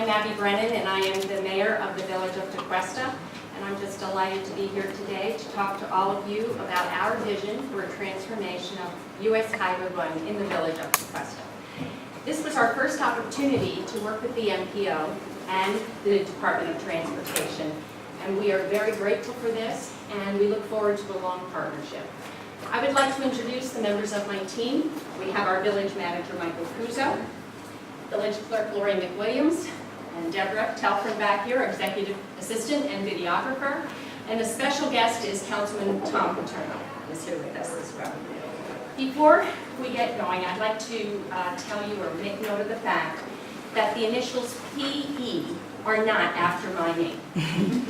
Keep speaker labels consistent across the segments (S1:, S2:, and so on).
S1: I'm Abby Brennan, and I am the mayor of the village of Tequesta, and I'm just delighted to be here today to talk to all of you about our vision for a transformation of US Highway 1 in the village of Tequesta. This was our first opportunity to work with the MPO and the Department of Transportation, and we are very grateful for this, and we look forward to a long partnership. I would like to introduce the members of my team. We have our village manager, Michael Cuso, village clerk, Lori McWilliams, and Deborah Telford back here, executive assistant and videographer. And a special guest is Councilman Tom Paterno, who is here with us as well. Before we get going, I'd like to tell you or make note of the fact that the initials PE are not after my name.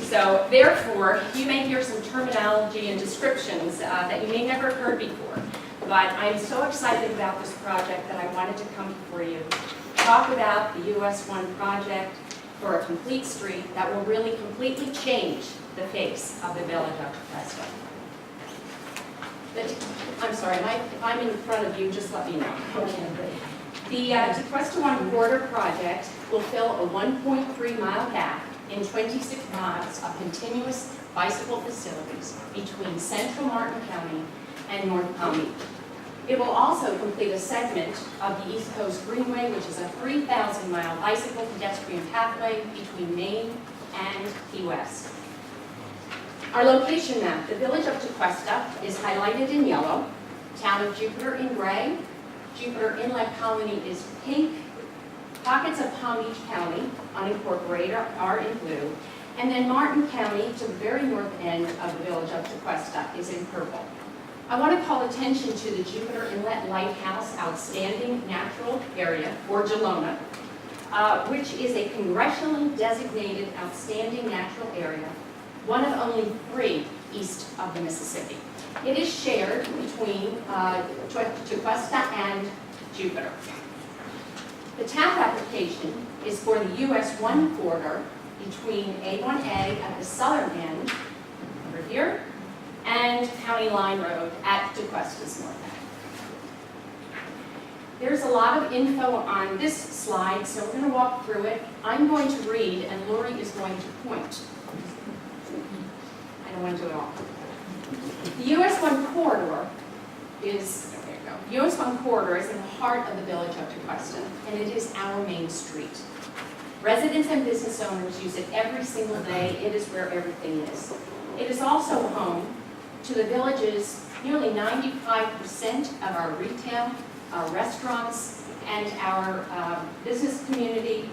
S1: So therefore, you may hear some terminology and descriptions that you may never have heard before. But I'm so excited about this project that I wanted to come before you, talk about the US 1 project for a complete street that will really completely change the face of the village of Tequesta. I'm sorry, if I'm in front of you, just let me know. The Tequesta 1 Corridor project will fill a 1.3-mile gap in 26 miles of continuous bicycle facilities between central Martin County and North Palm Beach. It will also complete a segment of the East Coast Greenway, which is a 3,000-mile bicycle pedestrian pathway between Maine and Key West. Our location map, the village of Tequesta is highlighted in yellow, town of Jupiter in gray, Jupiter Inlet Colony is pink, pockets of Palm Beach County, unincorporated, are in blue, and then Martin County, to the very north end of the village of Tequesta, is in purple. I want to call attention to the Jupiter Inlet Lighthouse Outstanding Natural Area, or JALONA, which is a congressionally designated outstanding natural area, one of only 3 east of the Mississippi. It is shared between Tequesta and Jupiter. The TAP application is for the US 1 corridor between A1A at the southern end, over here, and County Line Road at Tequesta's north end. There's a lot of info on this slide, so we're going to walk through it. I'm going to read, and Lori is going to point. I don't want to do it all. The US 1 corridor is, there you go. US 1 corridor is in the heart of the village of Tequesta, and it is our main street. Residents and business owners use it every single day. It is where everything is. It is also home to the village's nearly 95% of our retail, our restaurants, and our business community.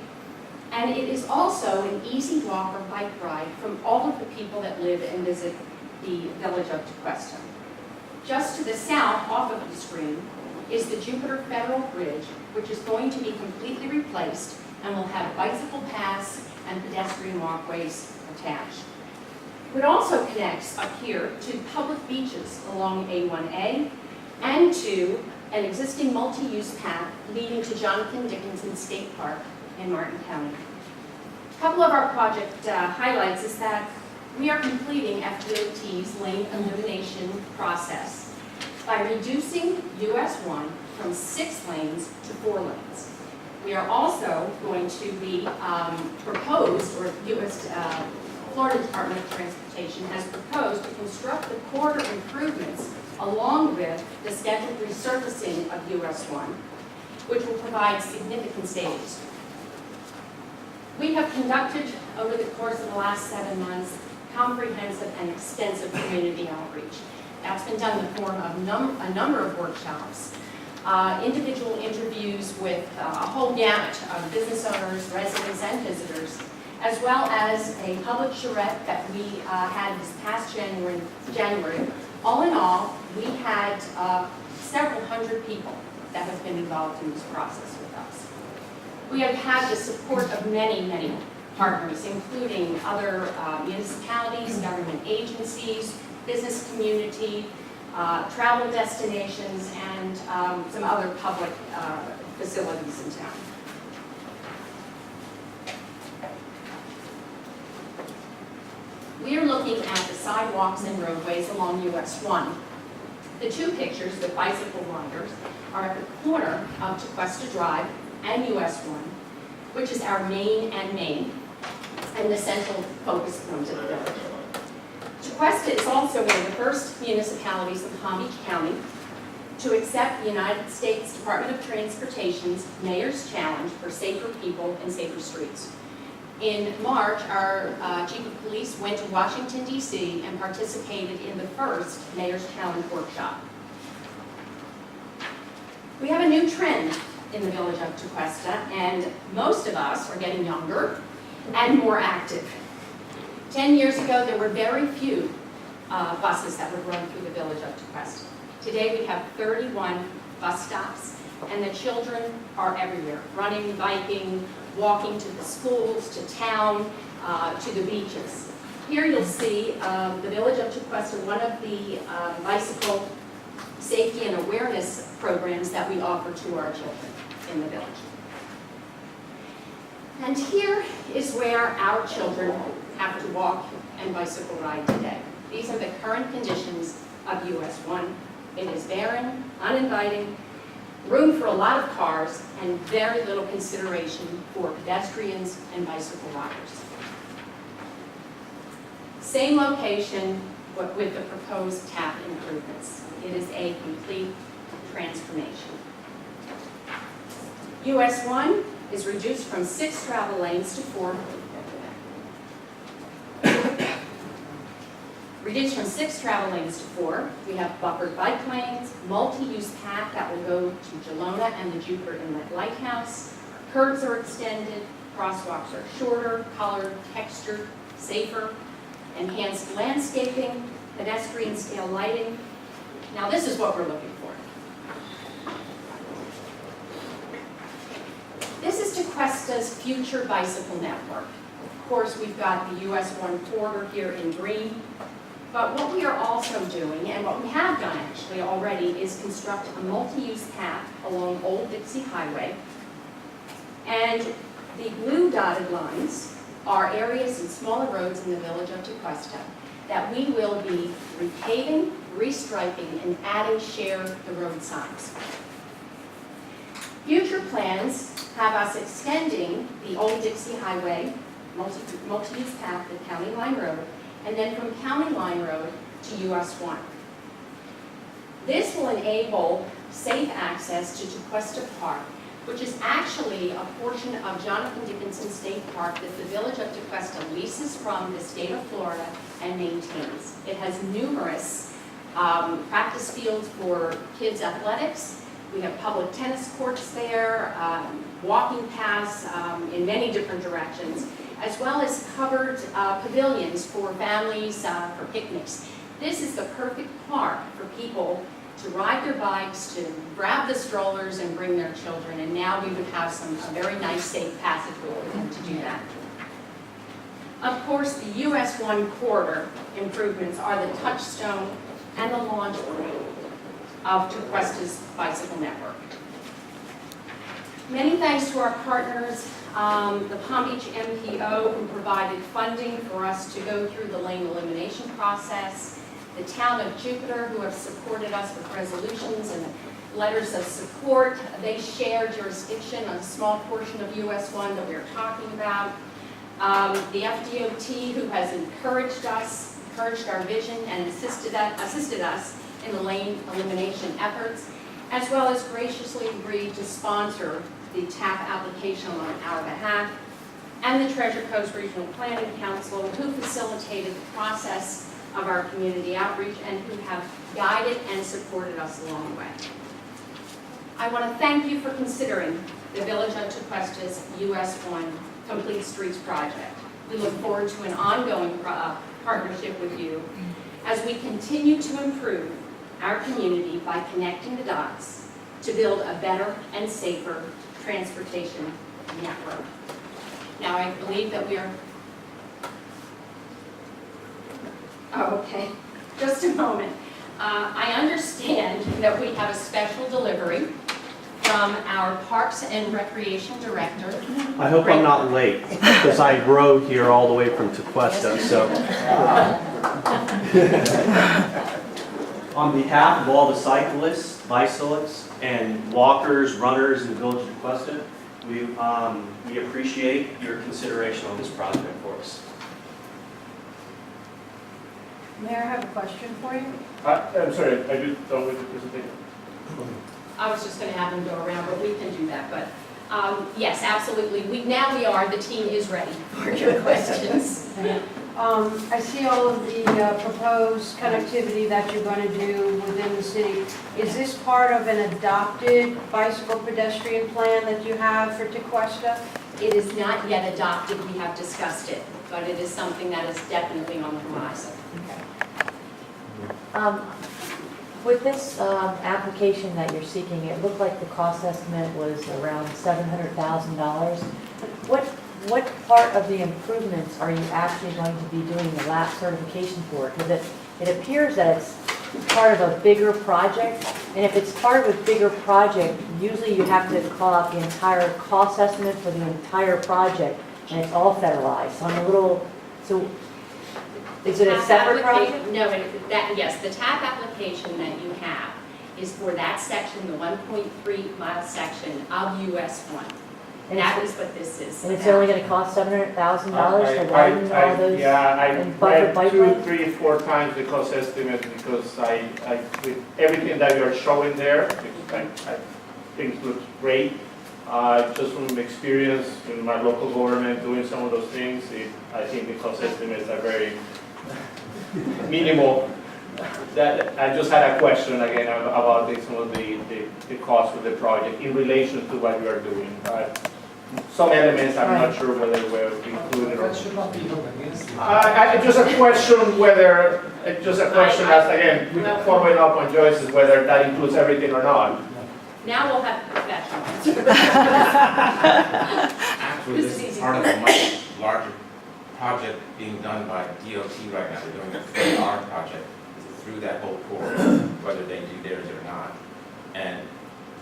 S1: And it is also an easy walk or bike ride from all of the people that live and visit the village of Tequesta. Just to the south, off of the screen, is the Jupiter Federal Bridge, which is going to be completely replaced and will have bicycle paths and pedestrian walkways attached. It also connects up here to public beaches along A1A and to an existing multi-use path leading to Jonathan Dickinson State Park in Martin County. A couple of our project highlights is that we are completing FDOT's lane elimination process by reducing US 1 from 6 lanes to 4 lanes. We are also going to be proposed, or US Florida Department of Transportation has proposed to construct the corridor improvements along with the scheduled resurfacing of US 1, which will provide significant savings. We have conducted, over the course of the last 7 months, comprehensive and extensive community outreach. That's been done in the form of a number of workshops, individual interviews with a whole gamut of business owners, residents, and visitors, as well as a public charrette that we had this past January. All in all, we had several hundred people that have been involved in this process with us. We have had the support of many, many partners, including other municipalities, government agencies, business community, travel destinations, and some other public facilities in town. We are looking at the sidewalks and roadways along US 1. The 2 pictures with bicycle riders are at the corner of Tequesta Drive and US 1, which is our main and the central focus point of the village. Tequesta is also one of the first municipalities in Palm Beach County to accept the United States Department of Transportation's Mayor's Challenge for Safer People and Safer Streets. In March, our Chief of Police went to Washington, D.C. and participated in the first Mayor's Challenge workshop. We have a new trend in the village of Tequesta, and most of us are getting younger and more active. 10 years ago, there were very few buses that would run through the village of Tequesta. Today, we have 31 bus stops, and the children are everywhere, running, biking, walking to the schools, to town, to the beaches. Here you'll see the village of Tequesta, one of the bicycle safety and awareness programs that we offer to our children in the village. And here is where our children have to walk and bicycle ride today. These are the current conditions of US 1. It is barren, uninviting, room for a lot of cars, and very little consideration for pedestrians and bicycle riders. Same location, but with the proposed tap improvements. It is a complete transformation. US 1 is reduced from 6 travel lanes to 4. Reduced from 6 travel lanes to 4. We have buffered bike lanes, multi-use path that will go to Gelona and the Jupiter Inlet Lighthouse. Curbs are extended, crosswalks are shorter, colored, textured, safer, enhanced landscaping, pedestrian scale lighting. Now this is what we're looking for. This is Tequesta's future bicycle network. Of course, we've got the US 1 corridor here in green. But what we are also doing, and what we have done actually already, is construct a multi-use path along Old Dixie Highway. And the blue dotted lines are areas and smaller roads in the village of Tequesta that we will be repaving, restriping, and adding share the road signs. Future plans have us extending the Old Dixie Highway, multi-use path to County Line Road, and then from County Line Road to US 1. This will enable safe access to Tequesta Park, which is actually a portion of Jonathan Dickinson State Park that the village of Tequesta leases from the state of Florida and maintains. It has numerous practice fields for kids' athletics. We have public tennis courts there, walking paths in many different directions, as well as covered pavilions for families, for picnics. This is the perfect park for people to ride their bikes, to grab the strollers and bring their children, and now we would have a very nice safe passageway for them to do that. Of course, the US 1 corridor improvements are the touchstone and the launch point of Tequesta's bicycle network. Many thanks to our partners, the Palm Beach MPO, who provided funding for us to go through the lane elimination process, the town of Jupiter, who have supported us with resolutions and letters of support. They share jurisdiction on a small portion of US 1 that we are talking about. The FDOT, who has encouraged our vision and assisted us in the lane elimination efforts, as well as graciously agreed to sponsor the TAP application on our behalf, and the Treasure Coast Regional Planning Council, who facilitated the process of our community outreach and who have guided and supported us along the way. I want to thank you for considering the Village of Tequesta's US 1 Complete Streets project. We look forward to an ongoing partnership with you as we continue to improve our community by connecting the dots to build a better and safer transportation network. Now, I believe that we are... Oh, okay. Just a moment. I understand that we have a special delivery from our Parks and Recreation Director.
S2: I hope I'm not late, because I rode here all the way from Tequesta, so. On behalf of all the cyclists, bicyclists, and walkers, runners in the village of Tequesta, We appreciate your consideration on this project for us.
S3: Mayor, I have a question for you.
S4: I'm sorry, I did done with the presentation.
S1: I was just gonna have them go around, but we can do that, but, yes, absolutely. We are, the team is ready for your questions.
S3: I see all of the proposed connectivity that you're going to do within the city. Is this part of an adopted bicycle pedestrian plan that you have for Tequesta?
S1: It is not yet adopted, we have discussed it, but it is something that is definitely on the horizon.
S5: With this application that you're seeking, it looked like the cost estimate was around $700,000. What part of the improvements are you actually going to be doing the lap certification for? Because it appears that it's part of a bigger project, and if it's part of a bigger project, usually you have to call out the entire cost estimate for the entire project, and it's all federalized. So I'm a little, so is it a separate project?
S1: No, yes, the TAP application that you have is for that section, the 1.3 mile section of US 1.
S5: And
S1: That is what this is.
S5: And it's only going to cost $700,000 to widen all those?
S4: Yeah, I
S5: and buffer bike
S4: read
S5: lane?
S4: 2, 3, 4 times the cost estimate because with everything that you're showing there, I think it looks great. Just from experience in my local government doing some of those things, I think the cost estimates are very minimal. That I just had a question again about some of the cost of the project in relation to what you are doing. Some elements I'm not sure whether were included or
S6: That should not be held against you.
S4: just a question whether, just a question as again, following up on Joyce's, whether that includes everything or not.
S1: Now we'll have professionals.
S7: Actually, this is part of a much larger project being done by DOT right now. They're doing a 3R project through that whole corridor, whether they do theirs or not. And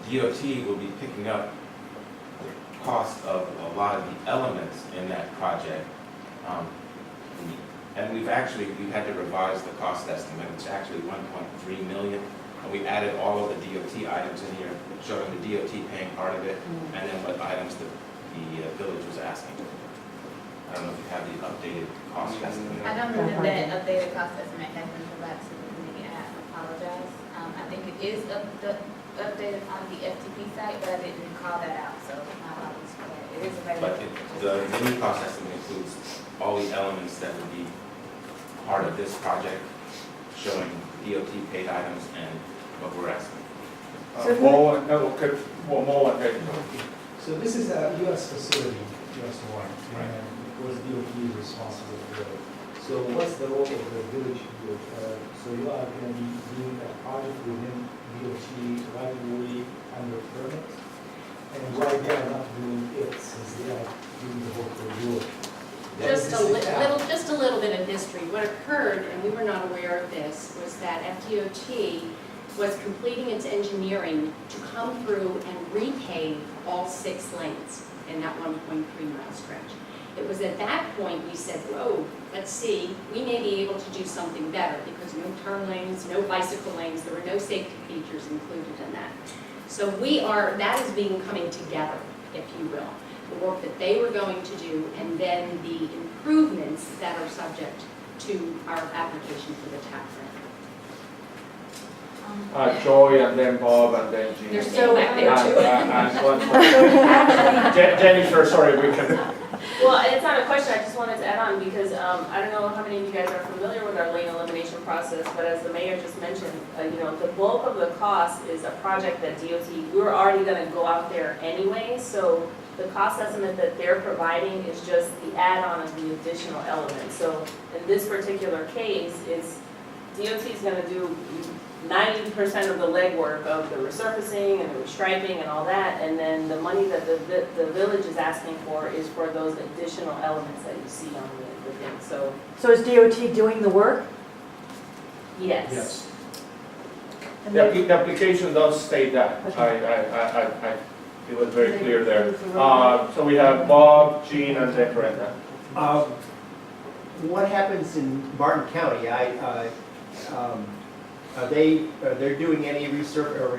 S7: DOT will be picking up the cost of a lot of the elements in that project. And we've had to revise the cost estimate. It's actually 1.3 million. And we added all of the DOT items in here, showing the DOT paying part of it, and then what items the village was asking. I don't know if you have the updated cost estimate.
S8: I don't know that updated cost estimate has been provided to the committee, and I apologize. I think it is updated on the FTP site, but I didn't call that out, so my apologies for that. It is available.
S7: But the new cost estimate includes all the elements that would be part of this project, showing DOT paid items and what we're asking.
S6: So this is a U.S. facility, U.S. one, and of course DOT is responsible for it. So what's the role of the village here? So you are going to be doing a project within DOT right away under permit? And why they are not doing it since they are doing the whole corridor?
S1: Just a little bit of history. What occurred, and we were not aware of this, was that FDOT was completing its engineering to come through and repave all 6 lanes in that 1.3 mile stretch. It was at that point we said, whoa, let's see, we may be able to do something better because no turn lanes, no bicycle lanes, there were no safety features included in that. So that is coming together, if you will. The work that they were going to do and then the improvements that are subject to our application for the TAP grant.
S4: Joy and then Bob and then Jean.
S1: They're still back there too.
S4: Jennifer, sorry, we can.
S9: Well, it's not a question, I just wanted to add on because I don't know how many of you guys are familiar with our lane elimination process, but as the mayor just mentioned, the bulk of the cost is a project that DOT, we're already going to go out there anyway, so the cost estimate that they're providing is just the add-on of the additional elements. So in this particular case, DOT is going to do 90% of the legwork of the resurfacing and the restriping and all that, and then the money that the village is asking for is for those additional elements that you see on the thing. So
S5: So is DOT doing the work?
S9: yes.
S4: Yes.
S5: And
S4: The
S5: then-
S4: the application does state that. It was very clear there. So we have Bob, Jean, and then Brenda.
S10: What happens in Martin County? they're doing any research or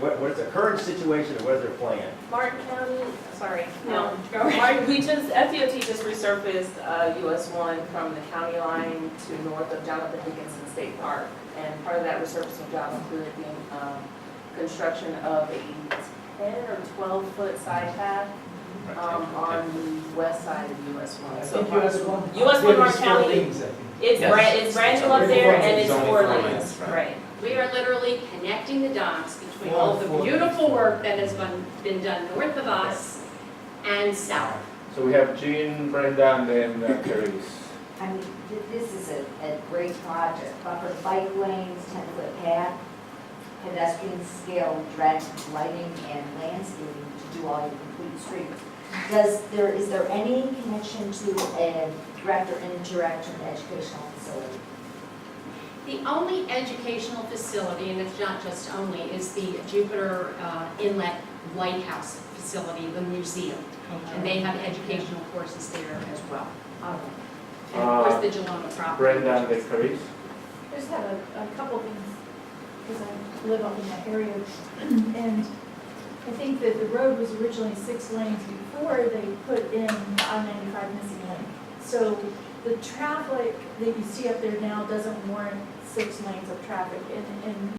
S10: what is the current situation and what is their plan?
S9: Martin County, sorry,
S1: No, go
S9: Martin, FDOT just resurfaced US 1 from the county line to north of Jonathan Dickinson State Park. And part of that resurfacing job included the construction of a 10 or 12-foot side path on the west side of US 1.
S6: I
S9: So
S6: think US one.
S9: US 1
S6: there
S9: Martin
S6: is 4
S9: County,
S6: lanes, I think.
S9: it's
S7: Yes.
S9: brand new up there and it's
S7: It's only
S9: 4
S7: 4
S9: lanes,
S7: lanes, right.
S9: right.
S1: We are literally connecting the dots between all the beautiful work that has been done north of us and south.
S4: So we have Jean, Brenda, and then Therese.
S11: I mean, this is a great project, buffer bike lanes, 10-foot path, pedestrian scale direct lighting and landscaping to do all your complete streets. Is there any connection to a direct or indirect or educational facility?
S1: The only educational facility, and it's not just only, is the Jupiter Inlet Lighthouse facility, the museum. And they have educational courses there as well. And of course, the Gelona property.
S4: Brenda and then Therese.
S12: I just have a couple things, because I live up in that area, and I think that the road was originally 6 lanes before they put in the I-95 missing lane. So the traffic that you see up there now doesn't warrant 6 lanes of traffic, and